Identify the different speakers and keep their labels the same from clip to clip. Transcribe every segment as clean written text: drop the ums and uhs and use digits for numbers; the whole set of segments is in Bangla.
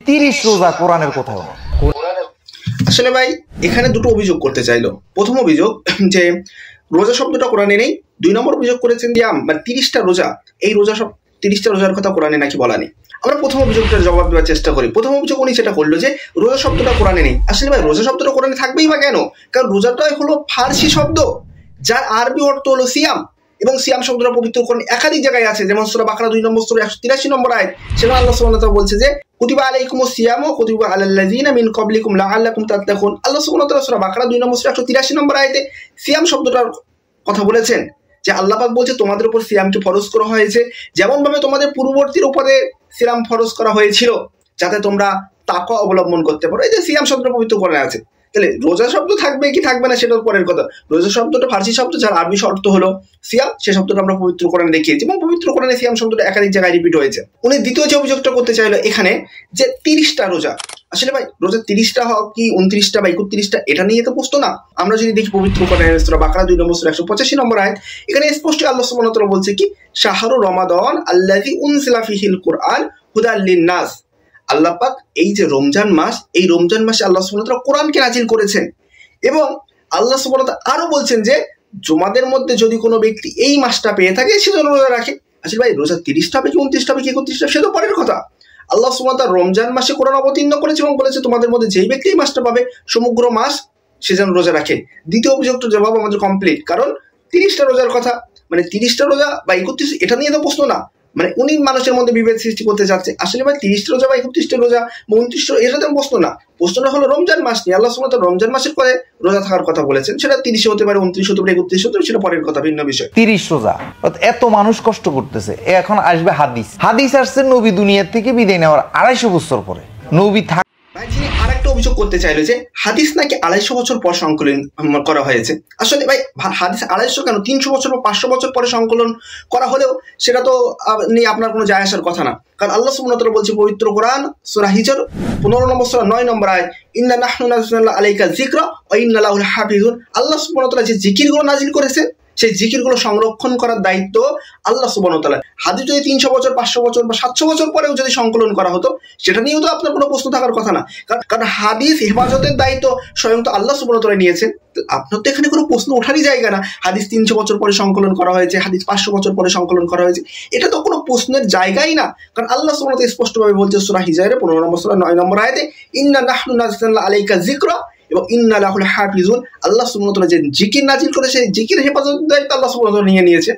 Speaker 1: 30 রোজা কোরআনের কোথাও না।
Speaker 2: আসলে ভাই এখানে দুটো অভিযোগ করতে চাইলো। প্রথম অভিযোগ যে রোজা শব্দটা কোরআনে নেই। 2 নম্বর অভিযোগ করেছেন যে 30টা রোজা, এই রোজা সব 30টা রোজার কথা কোরআনে নাকি বলা নেই। আমরা প্রথম অভিযোগটার জবাব দেওয়ার চেষ্টা করি। প্রথম অভিযোগ উনি সেটা করলো যে রোজা শব্দটা কোরআনে নেই। আসলে ভাই রোজা শব্দটা কোরআনে থাকবেই বা কেন? কারণ রোজাটাই হলো ফার্সি শব্দ, যার আরবি অর্থ হলো সিয়াম, এবং সিয়াম শব্দটা পবিত্র কোরআনে একাধিক জায়গায় আছে। যেমন সূরা বাকারা 2 নম্বর সূরা 183 নম্বর আয়াত, সেখানে আল্লাহ সুবহানাহু ওয়া তাআলা বলছে যে কুতিবা আলাইকুমুস সিয়ামু কুতিবা আলাল্লাযিনা মিন ক্বাবলিকুম লাআল্লাকুম তাত্তাকুন। আল্লাহ সুবহানাহু ওয়া তাআলা সূরা বাকারা 2 নম্বর সূরা 183 নম্বর আয়াতে সিয়াম শব্দটার কথা বলেছেন যে আল্লাহ পাক বলছে তোমাদের উপর সিয়ামকে ফরজ করা হয়েছে যেমন ভাবে তোমাদের পূর্ববর্তীর উপরে সিয়াম ফরজ করা হয়েছিল, যাতে তোমরা তাকওয়া অবলম্বন করতে পারো। এই যে সিয়াম শব্দ পবিত্র কোরআনে আছে, তাহলে রোজা শব্দ থাকবে কি থাকবে না সেটার পরের কথা। রোজা শব্দটা ফার্সি শব্দ, যার আরবি অর্থ হলো সিয়াম, সেই শব্দটা আমরা পবিত্র কোরআনে দেখিয়েছি এবং পবিত্র কোরআনে সিয়াম শব্দটা একাধিক জায়গায় রিপিট হয়েছে। উনি দ্বিতীয় যে অভিযোগটা করতে চাইলো এখানে যে 30টা রোজা, আসলে ভাই রোজা 30টা হোক কি 29টা বা 31টা, এটা নিয়ে তো প্রশ্ন না। আমরা যদি দেখি পবিত্র কোরআনে সূরা বাকারা 2 নম্বর সূরা 185 নম্বর আয়াত, এখানে স্পষ্ট আল্লাহ সুবহানাহু ওয়া তাআলা বলছে কি শাহরু রমাদান আল্লাযী উনজিলা ফীহিল কুরআন হুদাল লিন-নাস। আল্লাহ পাক এই যে রমজান মাস, এই রমজান মাসে আল্লাহ সুবহানাহু ওয়া তাআলা কোরআনকে নাজিল করেছেন এবং আল্লাহ সুবহানাহু ওয়া তাআলা আরো বলছেন যে তোমাদের মধ্যে যদি কোনো ব্যক্তি এই মাসটা পেয়ে থাকে সে যেন রোজা রাখে। আসলে ভাই রোজা 30টা হবে কি 29টা হবে কি 31টা সে তো পরের কথা। আল্লাহ সুবহানাহু ওয়া তাআলা রমজান মাসে কোরআন অবতীর্ণ করেছে এবং বলেছে তোমাদের মধ্যে যেই ব্যক্তি এই মাসটা পাবে সমগ্র মাস সে যেন রোজা রাখে। দ্বিতীয় অভিযোগটা জবাব আমাদের কমপ্লিট, কারণ 30টা রোজার কথা, মানে 30টা রোজা বা 31, এটা নিয়ে তো প্রশ্ন না। মানে উনি মানুষের মধ্যে বিভেদ সৃষ্টি করতে চাচ্ছে। আসলে ভাই 30টা রোজা বা 31টা রোজা বা 29টা, এটা তো প্রশ্ন না। প্রশ্নটা হলো রমজান মাস নিয়ে। আল্লাহ সুবহানাহু ওয়া তাআলা রমজান মাসের পরে রোজা থাকার কথা বলেছেন, সেটা 30 হতে পারে, 29 হতে পারে, 31 হতে পারে, সেটা পরের কথা, ভিন্ন বিষয়।
Speaker 1: 30 রোজা, এত মানুষ কষ্ট করতেছে। এখন আসবে হাদিস। হাদিস আসছে নবী দুনিয়া থেকে বিদায় নেওয়ার 250 বছর পরে। নবী
Speaker 2: ভাই যিনি আরেকটা অভিযোগ করতে চাইলো যে হাদিস নাকি 250 বছর পর সংকলন করা হয়েছে। আসলে ভাই হাদিস 250 কেন, 300 বছর বা 500 বছর পরে সংকলন করা হলেও সেটা তো নিয়ে আপনার কোনো যায় আসার কথা না। কারণ আল্লাহ সুবহানাহু ওয়া তাআলা বলছে পবিত্র কোরআন সূরা হিজর 15 নম্বর সূরা 9 নম্বর আয়াত, ইন্না নাহনু নাযালনা আলাইকা যিকরা ওয়া ইন্না লাহু লাহাফিজুন। আল্লাহ সুবহানাহু ওয়া তাআলা যে জিকিরগুলো নাজিল করেছেন সেই জিকিরগুলো সংরক্ষণ করার দায়িত্ব আল্লাহ সুবহানাহু ওয়া তাআলা। হাদিস যদি 300 বছর 500 বছর বা 700 বছর পরেও যদি সংকলন করা হতো সেটা নিয়েও তো আপনার কোনো প্রশ্ন থাকার কথা না। কারণ হাদিস হেফাজতের দায়িত্ব স্বয়ং তো আল্লাহ সুবহানাহু ওয়া তাআলা নিয়েছেন। আপনার তো এখানে কোনো প্রশ্ন ওঠারই জায়গা না। হাদিস 300 বছর পরে সংকলন করা হয়েছে, হাদিস 500 বছর পরে সংকলন করা হয়েছে, এটা তো কোনো প্রশ্নের জায়গাই না। কারণ আল্লাহ সুবহানাহু ওয়া তাআলা স্পষ্টভাবে বলছে সূরা হিজরে 15 নম্বর সূরা 9 নম্বর আয়াতে, ইন্না নাহনু নাযালনা আলাইকা যিকরা এবং ইন্না লাহু লাহাফিজুন। আল্লাহ সুবহানাহু ওয়া তাআলা যে জিকির নাজিল করে সেই জিকির হেফাজতের দায়িত্ব আল্লাহ সুবহানাহু ওয়া তাআলা নিয়ে নিয়েছে।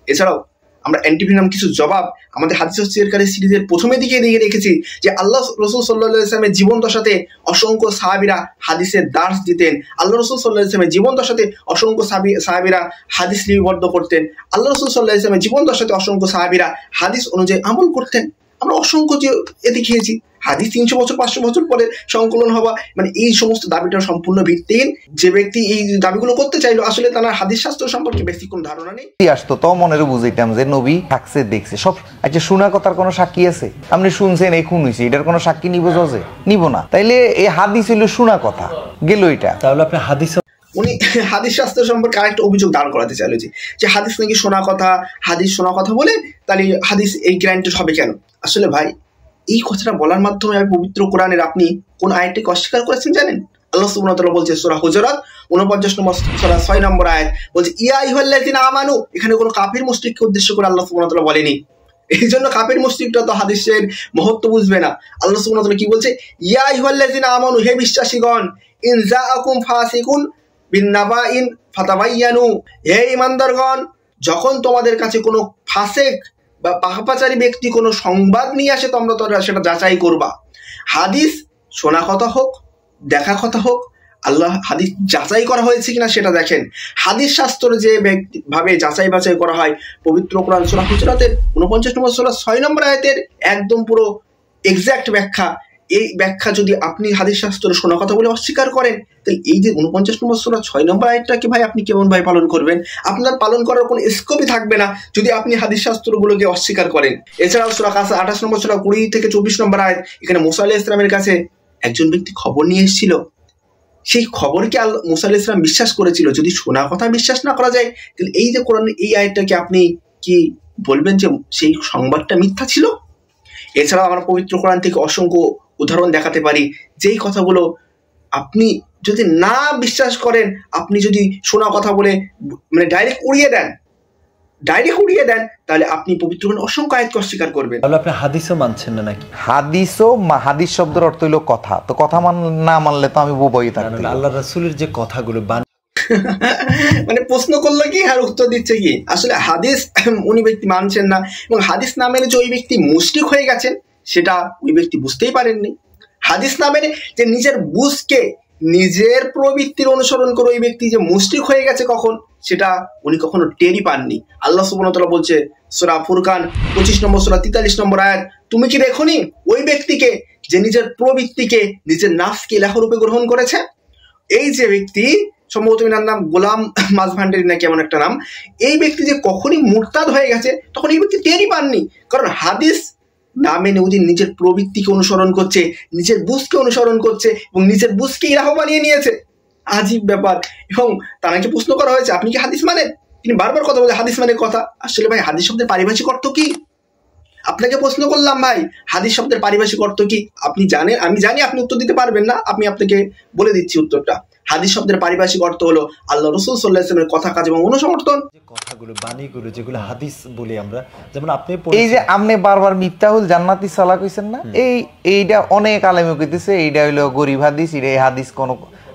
Speaker 2: এছাড়াও আমরা অ্যান্টিভিনাম কিছু জবাব আমাদের হাদিস তফসিরকারী সিরিজের প্রথমে দিকে দিয়ে রেখেছি যে আল্লাহ রাসূল সাল্লাল্লাহু আলাইহি ওয়াসাল্লামের জীবন দশাতে অসংখ্য সাহাবীরা হাদিসের দার্স দিতেন। আল্লাহ রাসূল সাল্লাল্লাহু আলাইহি ওয়াসাল্লামের জীবন দশাতে অসংখ্য সাহাবীরা হাদিস লিপিবদ্ধ করতেন। আল্লাহ রাসূল সাল্লাল্লাহু আলাইহি ওয়াসাল্লামের জীবন দশাতে অসংখ্য সাহাবীরা হাদিস অনুযায়ী আমল করতেন। আমরা অসংখ্য যে দেখিয়েছি হাদিস 300 বছর 500 বছর পরে সংকলন হওয়া, মানে এই সমস্ত দাবিটা সম্পূর্ণ ভিত্তিহীন। যে ব্যক্তি এই দাবিগুলো করতে চাইলো আসলে তার হাদিস শাস্ত্র সম্পর্কে বেশি কোনো ধারণা নেই।
Speaker 1: আসতো তো মনের বুঝাইতাম যে নবী থাকছে দেখছে সব। আচ্ছা শোনা কথার কোনো সাক্ষী আছে? আপনি শুনছেন এই খুন হয়েছে, এটার কোনো সাক্ষী নিব যে? নিব না। তাইলে এই হাদিস হইলো শোনা কথা গেল। এটা তাহলে আপনি হাদিস,
Speaker 2: উনি হাদিস শাস্ত্র সম্পর্কে আরেকটা অভিযোগ দাঁড় করাতে চাইলো যে হাদিস নাকি শোনা কথা, হাদিস শোনা কথা বলে তাহলে হাদিস এই গ্যারান্টেড হবে কেন? আসলে ভাই এই কথাটা বলার মাধ্যমে পবিত্র কোরআনের আপনি কোন আয়াতটাকে অস্বীকার করেছেন জানেন? আল্লাহ সুবহানাহু ওয়া তাআলা বলছে সূরা হুজুরাত 49 নম্বর সূরা 6 নম্বর আয়াত, বলছে ইয়া আইয়ুহাল্লাযিনা আমানু। এখানে কোনো কাফির মুশরিককে উদ্দেশ্য করে আল্লাহ সুবহানাহু ওয়া তাআলা বলেনি। এই জন্য কাফির মুশরিকরা তো হাদিসের মহত্ব বুঝবে না। আল্লাহ সুবহানাহু ওয়া তাআলা কি বলছে? ইয়া আইয়ুহাল্লাযিনা আমানু, হে বিশ্বাসীগণ, ইন জাআকুম ফাসিকুন বিন্নাবাইন ফাতাবায়ানু, হে ঈমানদারগণ, যখন তোমাদের কাছে কোনো ফাসিক বা পাপাচারী ব্যক্তি কোনো সংবাদ নিয়ে আসে তোমরা সেটা যাচাই করবা। হাদিস শোনা কথা হোক, দেখা কথা হোক, আল্লাহ হাদিস যাচাই করা হয়েছে কিনা সেটা দেখেন। হাদিস শাস্ত্র যে ভাবে যাচাই বাছাই করা হয়, পবিত্র কোরআন সূরা হুজুরাতের 49 নম্বর সূরা 6 নম্বর আয়াতের একদম পুরো এক্সাক্ট ব্যাখ্যা। এই ব্যাখ্যা যদি আপনি হাদিস শাস্ত্র শোনা কথা বলে অস্বীকার করেন, তাহলে এই যে 49 নম্বর সূরা 6 নম্বর আয়াতটাকে ভাই আপনি কেমন ভাই পালন করবেন? আপনার পালন করার কোনো স্কোপই থাকবে না যদি আপনি হাদিস শাস্ত্রগুলোকে অস্বীকার করেন। এছাড়াও সূরা কাসা 28 নম্বর সূরা 20 থেকে 24 নম্বর আয়াত, এখানে মুসা আলাইহিস সালামের কাছে একজন ব্যক্তি খবর নিয়ে এসেছিল। সেই খবরকে মুসা আলাইহিস সালাম বিশ্বাস করেছিল। যদি শোনা কথা বিশ্বাস না করা যায়, তাহলে এই যে কোরআন এই আয়াতটাকে আপনি কি বলবেন যে সেই সংবাদটা মিথ্যা ছিল? এছাড়াও আমরা পবিত্র কোরআন থেকে অসংখ্য উদাহরণ দেখাতে পারি যেই কথাগুলো আপনি যদি না বিশ্বাস করেন, আপনি যদি শোনা কথা বলে মানে ডাইরেক্ট উড়িয়ে দেন তাহলে আপনি পবিত্র কোরআনের অসংখ্য আয়াতকে অস্বীকার করবেন।
Speaker 3: তাহলে আপনি হাদিসও মানছেন না নাকি?
Speaker 1: হাদিস শব্দের অর্থ হইলো কথা, তো কথা না মানলে তো আমি বোবাই থাকতাম।
Speaker 3: আল্লাহ রাসূলের যে কথাগুলো
Speaker 2: মানে প্রশ্ন করলো কি আর উত্তর দিচ্ছে কি? আসলে হাদিস উনি ব্যক্তি মানছেন না, এবং হাদিস না মেনে যে ওই ব্যক্তি মুশরিক হয়ে গেছেন সেটা ওই ব্যক্তি বুঝতেই পারেননি। হাদিস না মেনে যে নিজের বুঝকে নিজের প্রবৃত্তির অনুসরণ করে ওই ব্যক্তি যে মুশরিক হয়ে গেছে কখন, সেটা উনি কখনো টেরই পাননি। আল্লাহ সুবহানাহু ওয়া তাআলা বলছে সূরা ফুরকান 25 নম্বর সূরা 43 নম্বর আয়াত, তুমি কি দেখোনি ওই ব্যক্তিকে যে নিজের প্রবৃত্তিকে নিজের নাফসকে ইলাহরূপে গ্রহণ করেছে? এই যে ব্যক্তি, সম্ভবত এনার নাম গোলাম মাঝভান্ডারী নাকি এমন একটা নাম, এই ব্যক্তি যে কখনই মুরতাদ হয়ে গেছে তখন এই ব্যক্তি টেরই পাননি, কারণ হাদিস না মেনে ওই নিজের প্রবৃত্তিকে অনুসরণ করছে, নিজের বুঝকে অনুসরণ করছে এবং নিজের বুঝকে ইলাহ বানিয়ে নিয়েছে। আজীব ব্যাপার। এবং তাকে প্রশ্ন করা হয়েছে আপনি কি হাদিস মানেন? তিনি বারবার কথা বলে হাদিস মানে কথা। আসলে ভাই হাদিস শব্দের পারিভাষিক অর্থ কি? আপনাকে প্রশ্ন করলাম ভাই, হাদিস শব্দের পারিভাষিক অর্থ কি আপনি জানেন? আমি জানি আপনি উত্তর দিতে পারবেন না, আমি আপনাকে বলে দিচ্ছি উত্তরটা। হাদিস শব্দের পারিভাষিক অর্থ হলো আল্লাহ রাসূল সাল্লাল্লাহু আলাইহি ওয়াসাল্লামের কথা, কাজ এবং অনুসমর্থন।
Speaker 3: যে কথাগুলো বাণীগুলো যেগুলো হাদিস বলি আমরা, যেমন আপনি
Speaker 1: এই যে আপনি বারবার মিফতাহুল জান্নাতি সালাহ কইছেন না, এইটা অনেক আলেমে কইতেছে এইটা হইলো গরিব হাদিস, এটা এই হাদিস কোন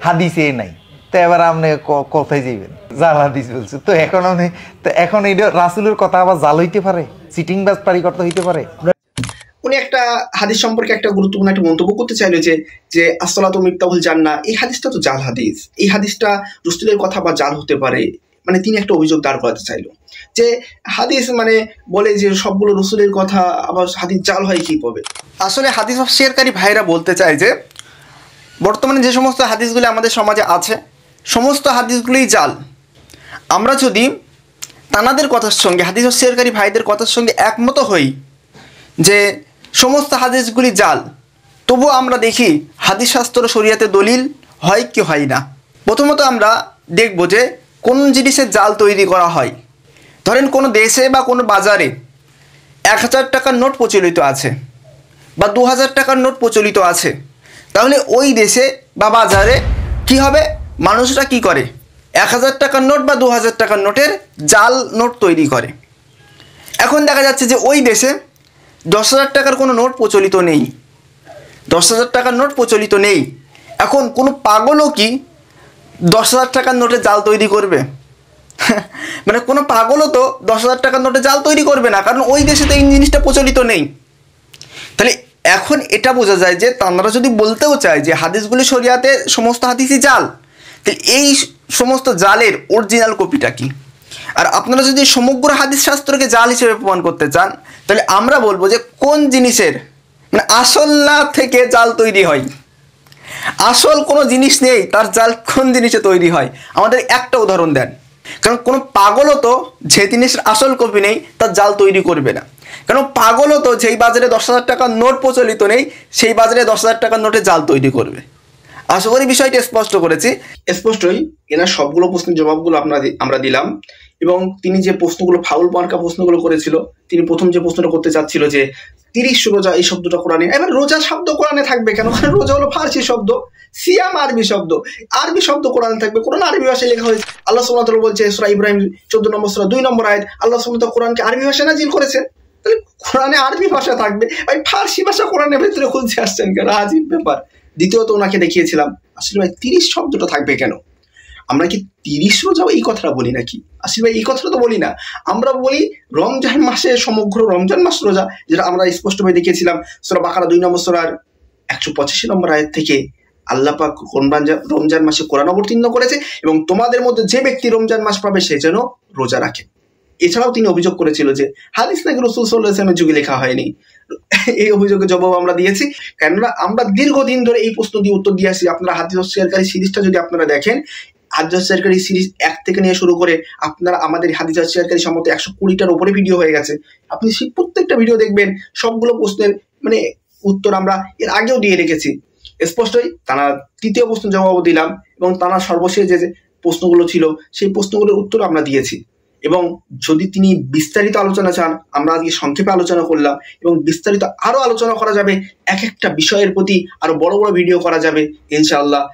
Speaker 1: হাদিসে নাই। তো এবার আপনি কোথায় যাইবেন? জাল হাদিস বলছে তো এখন এইটা রাসূলের কথা আবার জাল হইতে পারে, চিটিংবাজ পারিকর্তা হইতে পারে।
Speaker 2: উনি একটা হাদিস সম্পর্কে একটা গুরুত্বপূর্ণ একটা মন্তব্য করতে চাইলো যে আসসালাতু মিফতাহুল জান্নাহ, এই হাদিসটা তো জাল হাদিস, এই হাদিসটা রাসূলের কথা বা জাল হতে পারে। মানে তিনি একটা অভিযোগ দাঁড় করাতে চাইলো যে হাদিস মানে বলে যে সবগুলো রাসূলের কথা, আবার হাদিস জাল হয় কি পাবে। আসলে হাদিস শেয়ারকারী ভাইরা বলতে চায় যে বর্তমানে যে সমস্ত হাদিসগুলি আমাদের সমাজে আছে সমস্ত হাদিসগুলোই জাল। আমরা যদি তানাদের কথার সঙ্গে, হাদিস শেয়ারকারী ভাইদের কথার সঙ্গে একমত হই যে সমস্ত হাদিসগুলি জাল, তবু আমরা দেখি হাদিস শাস্ত্র শরীয়তে দলিল হয় কি হয় না। প্রথমত আমরা দেখব যে কোন জিনিসের জাল তৈরি করা হয়। ধরেন কোনো দেশে বা কোনো বাজারে 1000 টাকার নোট প্রচলিত আছে বা 2000 টাকার নোট প্রচলিত আছে, তাহলে ওই দেশে বা বাজারে কি হবে, মানুষরা কি করে 1000 টাকার নোট বা 2000 টাকার নোটের জাল নোট তৈরি করে। এখন দেখা যাচ্ছে যে ওই দেশে 10,000 টাকার কোনো নোট প্রচলিত নেই, 10,000 টাকার নোট প্রচলিত নেই। এখন কোনো পাগলও কি 10,000 টাকার নোটের জাল তৈরি করবে? মানে কোনো পাগলও তো 10,000 টাকার নোটের জাল তৈরি করবে না, কারণ ওই দেশে তো এই জিনিসটা প্রচলিত নেই। তাহলে এখন এটা বোঝা যায় যে তারা যদি বলতেও চায় যে হাদিসগুলি শরিয়াতে সমস্ত হাদিসই জাল, তাহলে এই সমস্ত জালের অরিজিনাল কপিটা কি? আর আপনারা যদি সমগ্র হাদিস শাস্ত্রকে জাল হিসেবে প্রমাণ করতে চান, তাহলে আমরা বলবো যে কোন জিনিসের মানে আসল না থেকে জাল তৈরি হয়। আসল কোনো জিনিস নেই, তার জাল কোন জিনিসে তৈরি হয়? আমাদের একটা উদাহরণ দেন, কারণ কোনো পাগলও তো যে জিনিসের আসল কপি নেই তার জাল তৈরি করবে না। কারণ পাগলও তো যেই বাজারে 10,000 টাকার নোট প্রচলিত নেই সেই বাজারে 10,000 টাকার নোটে জাল তৈরি করবে। আশা করি বিষয়টি স্পষ্ট করেছি। স্পষ্টই এনার সবগুলো প্রশ্নের জবাবগুলো আমরা দিলাম, এবং তিনি যে প্রশ্নগুলো ফাউল মার্কা প্রশ্নগুলো করেছিল, তিনি প্রথম যে প্রশ্নটা করতে চাচ্ছিল যে 30 রোজা এই শব্দটা কোরআনে, এবার রোজা শব্দ কোরআনে থাকবে কেন? কারণ রোজা হলো ফার্সি শব্দ, সিয়াম আরবি শব্দ, আরবি শব্দ কোরআনে থাকবে, কোরআন আরবি ভাষায় লেখা হয়েছে। আল্লাহ সুবহানাহু ওয়া তাআলা বলছে সূরা ইব্রাহিম 14 নম্বর সূরা 2 নম্বর আয়াত, আল্লাহ সুবহানাহু ওয়া তাআলা কোরআনকে আরবি ভাষায় নাজিল করেছেন। তাহলে কোরআনে আরবি ভাষা থাকবে, ভাই ফার্সি ভাষা কোরআনের ভিতরে খুঁজে আসছেন কেন? আজীব ব্যাপার। দ্বিতীয়ত ওনাকে দেখিয়েছিলাম আসলে ভাই 30 শব্দটা থাকবে কেন? আমরা কি 30 রোজা এই কথাটা বলি নাকি? আসলে ভাই এই কথাটা তো বলি না, আমরা বলি রমজান মাসে সমগ্র রমজান মাস রোজা, যেটা আমরা স্পষ্টভাবে দেখিয়েছিলাম সূরা বাকারা 2 নম্বর সূরার 185 নম্বর আয়াত থেকে। আল্লাহ পাক রমজান মাসে কোরআন অবতীর্ণ করেছে এবং তোমাদের মধ্যে যে ব্যক্তি রমজান মাস পাবে সে যেন রোজা রাখে। এছাড়াও তিনি অভিযোগ করেছিল যে হাদিস নাকি রাসূল সাল্লাল্লাহু আলাইহি ওয়াসাল্লামের যুগে লেখা হয়নি। এই অভিযোগের জবাব আমরা দিয়েছি, কেননা আমরা দীর্ঘদিন ধরে এই প্রশ্ন দিয়ে উত্তর দিয়ে আসছি। আপনারা হাদিস শেয়ারকারী সিরিজটা যদি আপনারা দেখেন, হাদিস শেয়ারকারী সিরিজ 1 থেকে নিয়ে শুরু করে আপনারা আমাদের হাদিস শেয়ারকারী সম্বন্ধে 120টার উপরে ভিডিও হয়ে গেছে। আপনি সেই প্রত্যেকটা ভিডিও দেখবেন, সবগুলো প্রশ্নের মানে উত্তর আমরা এর আগেও দিয়ে রেখেছি। স্পষ্টই তারা তৃতীয় প্রশ্নের জবাবও দিলাম, এবং তারা সর্বশেষ যে প্রশ্নগুলো ছিল সেই প্রশ্নগুলোর উত্তর আমরা দিয়েছি। এবং যদি তিনি বিস্তারিত আলোচনা চান, আমরা আজকে সংক্ষেপে আলোচনা করলাম, এবং বিস্তারিত আরো আলোচনা করা যাবে, এক একটা বিষয়ের প্রতি আরো বড় বড় ভিডিও করা যাবে ইনশাআল্লাহ।